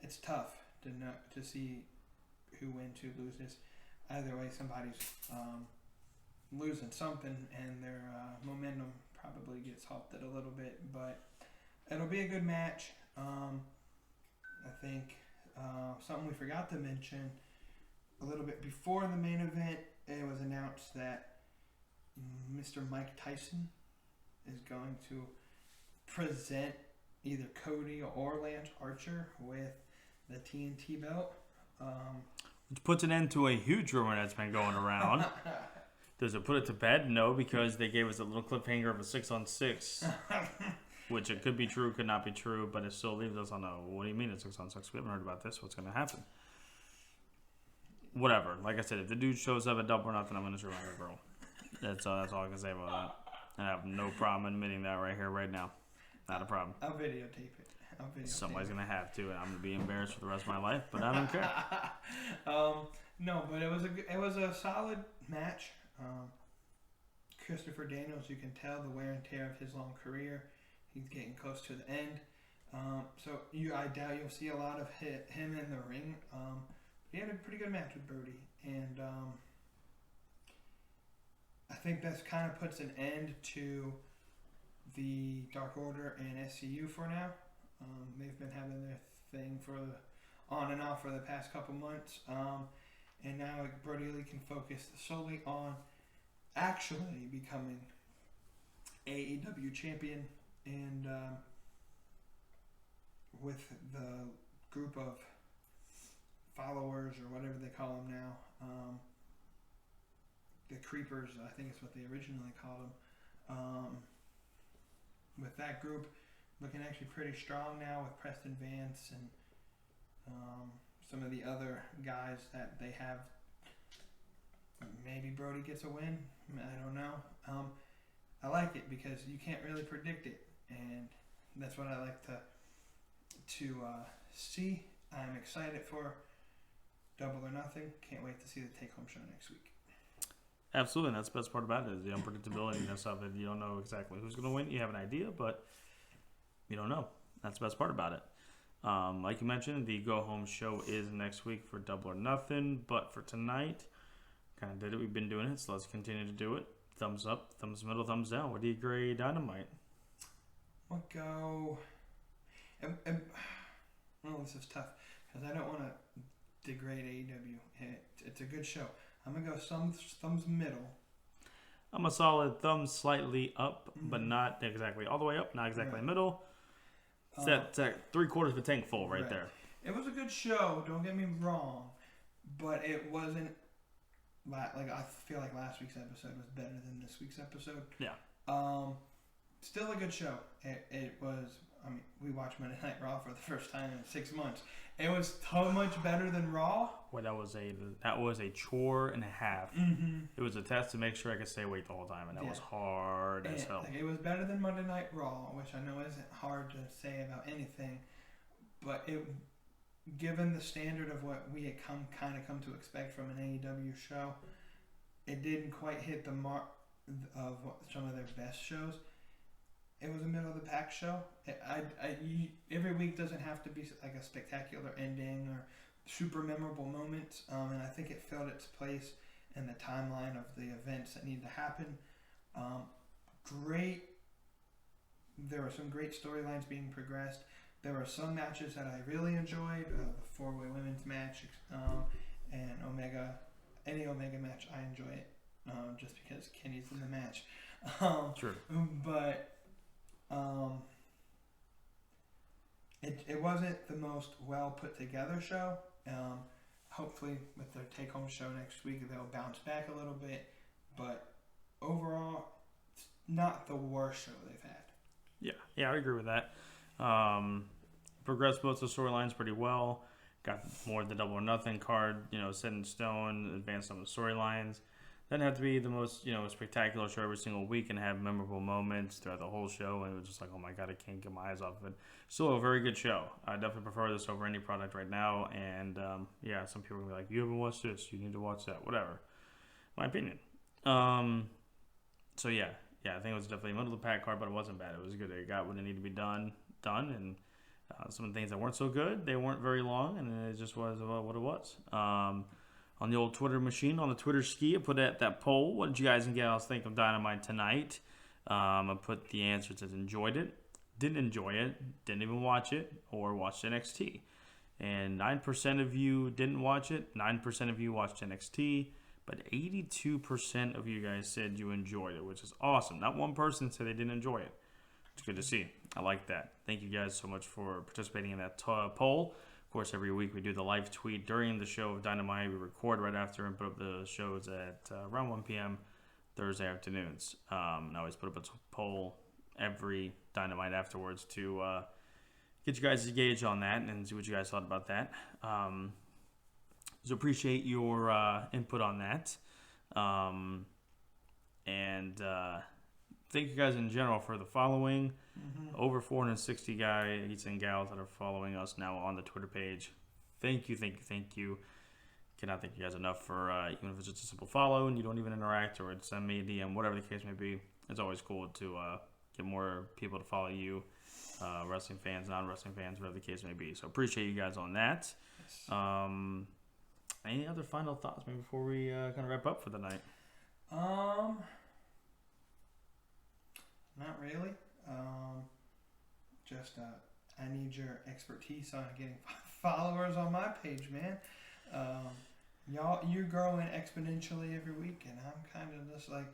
Speaker 2: it's tough to see who wins, who loses. Either way, somebody's losing something, and their momentum probably gets halted a little bit. But it'll be a good match. I think something we forgot to mention a little bit before the main event, it was announced that Mr. Mike Tyson is going to present either Cody or Lance Archer with the TNT belt.
Speaker 1: Which puts an end to a huge rumor that's been going around. Does it put it to bed? No, because they gave us a little cliffhanger of a 6-on-6, which it could be true, could not be true, but it still leaves us on a, what do you mean it's 6-on-6? We haven't heard about this. What's going to happen? Whatever. Like I said, if the dude shows up at Double or Nothing, I'm going to screw my girl. That's all I can say about that. And I have no problem admitting that right here, right now. Not a problem.
Speaker 2: I'll videotape it.
Speaker 1: Somebody's going to have to, and I'm going to be embarrassed for the rest of my life, but I don't care.
Speaker 2: No, but it was a solid match. Christopher Daniels, you can tell the wear and tear of his long career. He's getting close to the end. So I doubt you'll see a lot of him in the ring. He had a pretty good match with Brody, and I think that kind of puts an end to the Dark Order and SCU for now. They've been having their thing on and off for the past couple months, and now Brody Lee can focus solely on actually becoming AEW champion, and with the group of followers, or whatever they call them now, the Creepers, I think is what they originally called them. With that group looking actually pretty strong now, with Preston Vance and some of the other guys that they have. Maybe Brody gets a win. I don't know. I like it because you can't really predict it, and that's what I like to see. I'm excited for Double or Nothing. Can't wait to see the take-home show next week.
Speaker 1: Absolutely, and that's the best part about it, is the unpredictability and stuff. That you don't know exactly who's going to win. You have an idea, but you don't know. That's the best part about it. Like you mentioned, the go-home show is next week for Double or Nothing, but for tonight, kind of did it. We've been doing it, so let's continue to do it. Thumbs up, thumbs middle, thumbs down. What do you grade Dynamite?
Speaker 2: I'll go... well, this is tough, because I don't want to degrade AEW. It's a good show. I'm going to go thumbs middle.
Speaker 1: I'm a solid thumb, slightly up, but not exactly all the way up, not exactly middle. It's that 3/4 of a tank full right there.
Speaker 2: It was a good show, don't get me wrong, but it wasn't like I feel like last week's episode was better than this week's episode.
Speaker 1: Yeah.
Speaker 2: Still a good show. It was. I mean, we watched Monday Night Raw for the first time in 6 months. It was so much better than Raw.
Speaker 1: Well, that was a chore and a half.
Speaker 2: Mm-hmm.
Speaker 1: It was a test to make sure I could stay awake the whole time, and that was hard as hell.
Speaker 2: Like, it was better than Monday Night Raw, which I know isn't hard to say about anything, but given the standard of what we had come to expect from an AEW show, it didn't quite hit the mark of some of their best shows. It was a middle of the pack show. Every week doesn't have to be like a spectacular ending or super memorable moments, and I think it filled its place in the timeline of the events that need to happen. There were some great storylines being progressed. There were some matches that I really enjoyed. The 4-way women's match and any Omega match, I enjoy it just because Kenny's in the match.
Speaker 1: Sure.
Speaker 2: But it wasn't the most well put together show. Hopefully with their take home show next week they'll bounce back a little bit. But overall, it's not the worst show they've had.
Speaker 1: Yeah, I agree with that. Progressed both the storylines pretty well. Got more of the Double or Nothing card, set in stone. Advanced some of the storylines. Doesn't have to be the most, spectacular show every single week and have memorable moments throughout the whole show. And it was just like, oh my God, I can't get my eyes off of it. Still a very good show. I definitely prefer this over any product right now. And some people are gonna be like, you haven't watched this, you need to watch that, whatever. My opinion. I think it was definitely a middle of the pack card, but it wasn't bad. It was good. It got what it needed to be done, and some of the things that weren't so good, they weren't very long, and it just was what it was. On the old Twitter machine, on the Twitter ski, I put out that poll. What did you guys and gals think of Dynamite tonight? I put the answers that enjoyed it, didn't enjoy it, didn't even watch it, or watched NXT. And 9% of you didn't watch it, 9% of you watched NXT, but 82% of you guys said you enjoyed it, which is awesome. Not one person said they didn't enjoy it. It's good to see. I like that. Thank you guys so much for participating in that poll. Of course, every week we do the live tweet during the show of Dynamite. We record right after and put up the shows at around 1 p.m. Thursday afternoons. I always put up a poll every Dynamite afterwards to get you guys engaged on that and see what you guys thought about that. So appreciate your input on that. Thank you guys in general for the following. Mm-hmm. Over 460 guys and gals that are following us now on the Twitter page. Thank you. Cannot thank you guys enough for, even if it's just a simple follow and you don't even interact or send me a DM, whatever the case may be. It's always cool to get more people to follow you, wrestling fans, non-wrestling fans, whatever the case may be. So appreciate you guys on that. Yes. Any other final thoughts maybe before we kind of wrap up for the night?
Speaker 2: Not really. I need your expertise on getting followers on my page, man. You're growing exponentially every week, and I'm kind of just like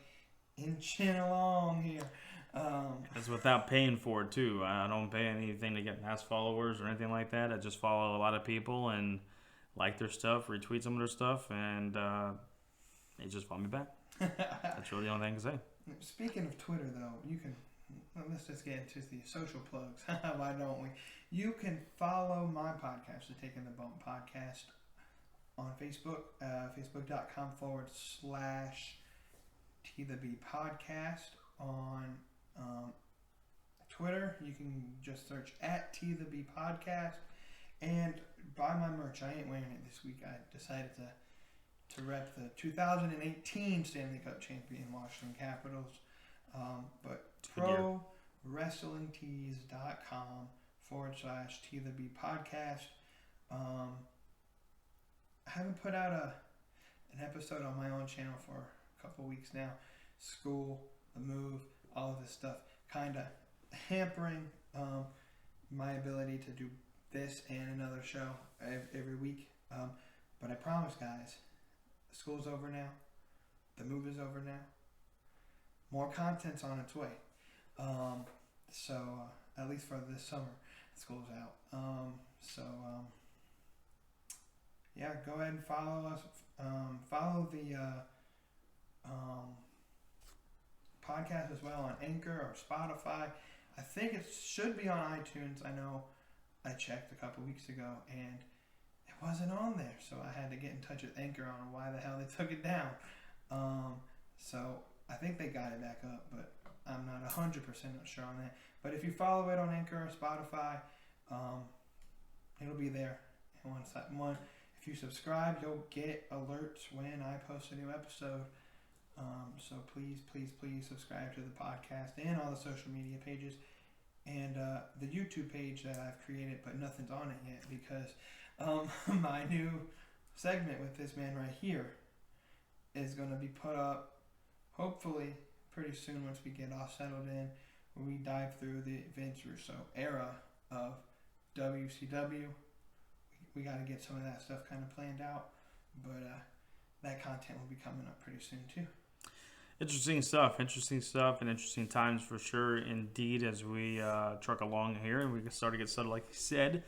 Speaker 2: inching along here.
Speaker 1: It's without paying for it too. I don't pay anything to get mass followers or anything like that. I just follow a lot of people and like their stuff, retweet some of their stuff, and they just follow me back. That's really the only thing I can say.
Speaker 2: Speaking of Twitter, though, let's just get into the social plugs. Why don't we? You can follow my podcast, the Takin the Bump podcast, on Facebook, facebook.com/TheB podcast. On Twitter, you can just search @TheB podcast. And buy my merch. I ain't wearing it this week. I decided to rep the 2018 Stanley Cup champion Washington Capitals. But ProWrestlingTees.com/TheB podcast. I haven't put out an episode on my own channel for a couple weeks now. School, the move, all of this stuff kind of hampering my ability to do this and another show every week. But I promise, guys, school's over now. The move is over now. more content's on its way. So at least for this summer, school's out. Yeah, go ahead and follow us. Follow the podcast as well on Anchor or Spotify. I think it should be on iTunes. I know I checked a couple weeks ago and it wasn't on there, so I had to get in touch with Anchor on why the hell they took it down. So I think they got it back up, but I'm not 100% sure on that. But if you follow it on Anchor or Spotify, it'll be there. And if you subscribe, you'll get alerts when I post a new episode. So please subscribe to the podcast and all the social media pages and the YouTube page that I've created, but nothing's on it yet because my new segment with this man right here is going to be put up hopefully pretty soon once we get all settled in, where we dive through the Vince Russo era of WCW. We got to get some of that stuff kind of planned out, but that content will be coming up pretty soon too.
Speaker 1: Interesting stuff, and interesting times for sure indeed as we truck along here and we can start to get settled like you said.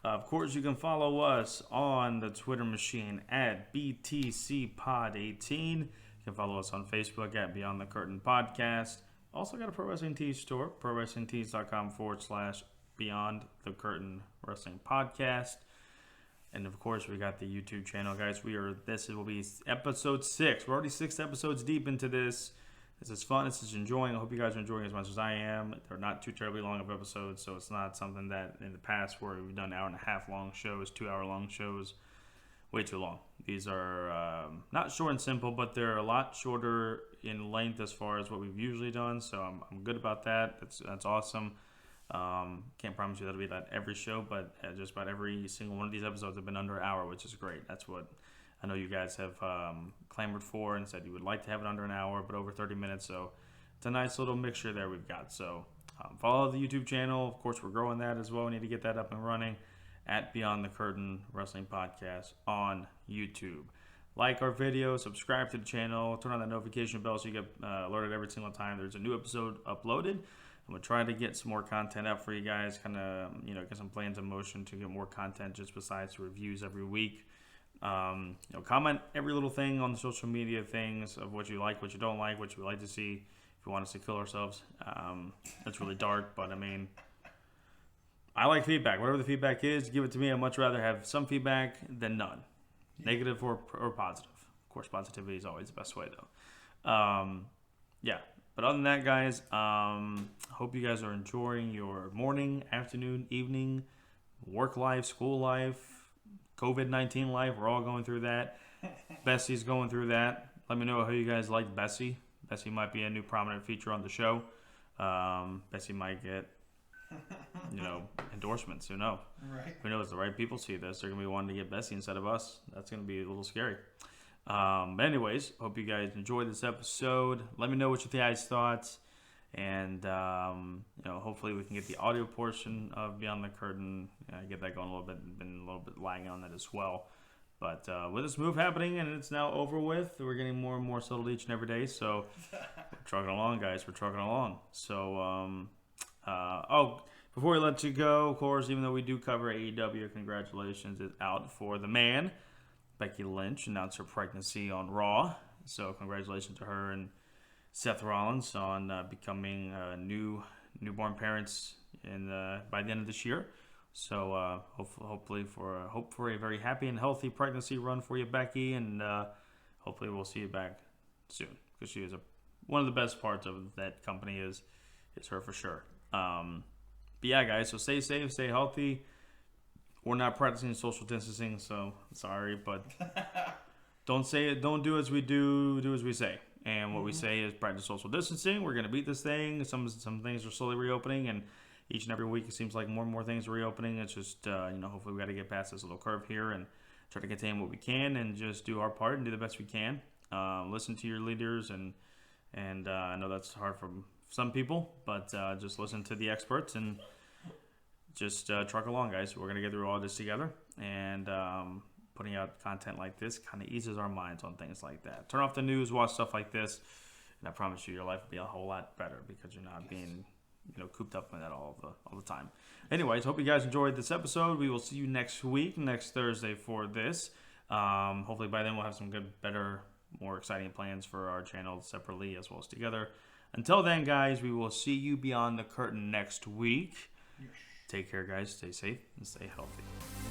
Speaker 1: Of course, you can follow us on the Twitter machine at BtheC Pod 18. You can follow us on Facebook at Beyond the Curtain Podcast. Also got a Pro Wrestling Tees store, prowrestlingtees.com/Beyond the Curtain Wrestling Podcast. And of course, we got the YouTube channel, guys. This will be episode 6. We're already 6 episodes deep into this. This is fun. This is enjoying. I hope you guys are enjoying as much as I am. They're not too terribly long of episodes, so it's not something that in the past where we've done 1.5 hour long shows, 2 hour long shows. Way too long. These are not short and simple, but they're a lot shorter in length as far as what we've usually done. So I'm good about that. That's awesome. Can't promise you that'll be that every show, but just about every single one of these episodes have been under an hour, which is great. That's what I know you guys have clamored for and said you would like to have it under an hour, but over 30 minutes. So it's a nice little mixture there we've got. So follow the YouTube channel. Of course, we're growing that as well. We need to get that up and running at Beyond the Curtain Wrestling Podcast on YouTube. Like our video, subscribe to the channel, turn on that notification bell so you get alerted every single time there's a new episode uploaded. I'm going to try to get some more content up for you guys, kind of, get some plans in motion to get more content just besides reviews every week. Comment every little thing on the social media things of what you like, what you don't like, what you would like to see. If you want us to kill ourselves, it's really dark, but I like feedback. Whatever the feedback is, give it to me. I'd much rather have some feedback than none. Negative or positive. Of course, positivity is always the best way, though. But other than that, guys, hope you guys are enjoying your morning, afternoon, evening, work life, school life, COVID-19 life. We're all going through that. BtheC's going through that. Let me know how you guys like BtheC. BtheC might be a new prominent feature on the show. BtheC might get, endorsements. Who knows?
Speaker 2: Right.
Speaker 1: Who knows? The right people see this. They're going to be wanting to get BtheC instead of us. That's going to be a little scary. But anyways, hope you guys enjoyed this episode. Let me know what you guys thought. And, hopefully we can get the audio portion of Beyond the Curtain. Get that going a little bit. Been a little bit lagging on that as well. But with this move happening and it's now over with, we're getting more and more settled each and every day. So we're trucking along, guys. We're trucking along. So, before we let you go, of course, even though we do cover AEW, congratulations is out for the man. Becky Lynch announced her pregnancy on Raw. So congratulations to her and Seth Rollins on becoming newborn parents by the end of this year. So hopefully hope for a very happy and healthy pregnancy run for you, Becky, and hopefully we'll see you back soon because she is one of the best parts of that company is her for sure. But yeah, guys, so stay safe, stay healthy. We're not practicing social distancing, so sorry, but don't do as we do as we say. And what we say is practice social distancing. We're going to beat this thing. Some things are slowly reopening, and each and every week it seems like more and more things are reopening. It's just, hopefully we got to get past this little curve here and try to contain what we can and just do our part and do the best we can. Listen to your leaders, and I know that's hard for some people, but just listen to the experts and just truck along, guys. We're going to get through all this together, and putting out content like this kind of eases our minds on things like that. Turn off the news, watch stuff like this. And I promise you, your life will be a whole lot better because you're not being, cooped up in that all the time. Anyways, hope you guys enjoyed this episode. We will see you next week, next Thursday for this. Hopefully by then we'll have some good, better, more exciting plans for our channel separately as well as together. Until then, guys, we will see you beyond the curtain next week. Take care, guys. Stay safe and stay healthy.